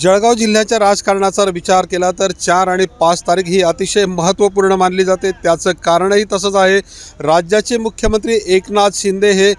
जळगाव जिल्ह्याच्या राजकारणाचा विचार केला तर 4 आणि 5 तारीख ही अतिशय महत्त्वपूर्ण मानली जाते। त्याचं कारणही तसंच आहे। राज्याचे मुख्यमंत्री एकनाथ शिंदे हे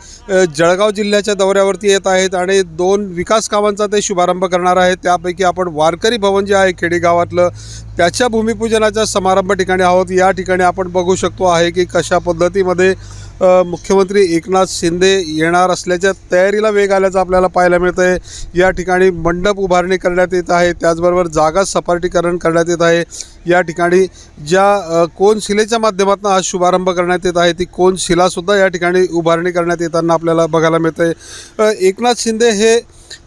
जळगाव जिल्ह्याच्या दौऱ्यावरती येत आहेत आणि 2 विकास कामांचा ते शुभारंभ करणार आहेत। त्यापैकी आपण वारकरी भवन जे आहे खेडी गावातलं त्याच्या भूमिपूजनाच्या समारंभ ठिकाणी आहोत। या ठिकाणी आपण बघू शकतो आहे की कशा पद्धतीमध्ये मुख्यमंत्री एकनाथ शिंदे येणार असल्याच्या तयारीला वेग आल्याचं आपल्याला पाहायला मिळतंय। या ठिकाणी मंडप उभारणी करण्यात येत आहे, त्याचबरोबर जागा सपाटीकरण करण्यात येत आहे। या ठिकाणी ज्या कोनशिलेच्या माध्यमातून हा शुभारंभ करण्यात येत आहे ती कोनशिलासुद्धा या ठिकाणी उभारणी करण्यात येताना आपल्याला बघायला मिळतंय। एकनाथ शिंदे हे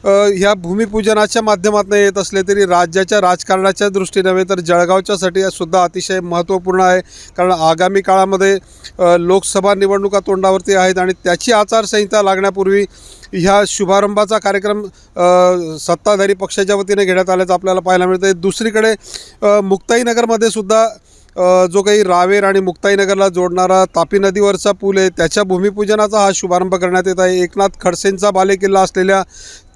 ह्या भूमिपूजनाच्या माध्यमातून येत असले तरी राज्याच्या राजकारणाच्या दृष्टीने नव्हे तर जळगावच्यासाठी सुद्धा अतिशय महत्त्वपूर्ण आहे। कारण आगामी काळामध्ये लोकसभा निवडणुका तोंडावरती आहेत आणि त्याची आचारसंहिता लागण्यापूर्वी ह्या शुभारंभाचा कार्यक्रम सत्ताधारी पक्षाच्या वतीने घेण्यात आल्याचं आपल्याला पाहायला मिळतं आहे। दुसरीकडे मुक्ताईनगरमध्ये सुद्धा जो काही रावेर आणि मुक्ताईनगरला जोडणारा तापी नदीवरचा पूल आहे त्याच्या भूमिपूजनाचा हा शुभारंभ करण्यात येत आहे। एकनाथ खडसेंचा बालेकिल्ला असलेल्या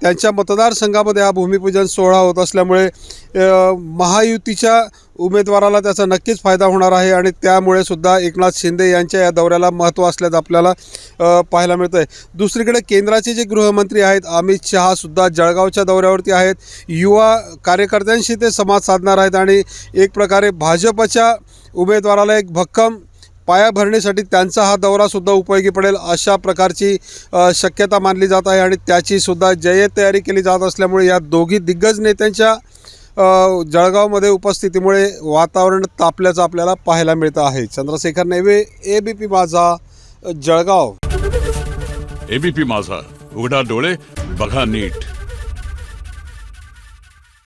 त्यांच्या मतदारसंघामध्ये हा भूमिपूजन सोहळा होत असल्यामुळे महायुतीच्या उमेदवाराला त्याचा नक्कीच फायदा होणार आहे आणि त्यामुळे सुद्धा एकनाथ शिंदे यांच्या या दौऱ्याला महत्त्व असल्याचं आपल्याला पाहायला मिळतं आहे। दुसरीकडे केंद्राचे जे गृहमंत्री आहेत अमित शहासुद्धा जळगावच्या दौऱ्यावरती आहेत। युवा कार्यकर्त्यांशी ते संवाद साधणार आहेत आणि एक प्रकारे भाजपच्या उमेदवाराला एक भक्कम पायाभरणीसाठी त्यांचा हा दौरासुद्धा उपयोगी पडेल अशा प्रकारची शक्यता मानली जात आहे आणि त्याचीसुद्धा जय्यत तयारी केली जात असल्यामुळे या दोघी दिग्गज नेत्यांच्या जळगावमध्ये उपस्थितीमुळे वातावरण तापल्याचं आपल्याला पाहायला मिळतं आहे। चंद्रशेखर नेवे, एबीपी माझा, जळगाव। एबीपी माझा, उघडा डोळे बघा नीट।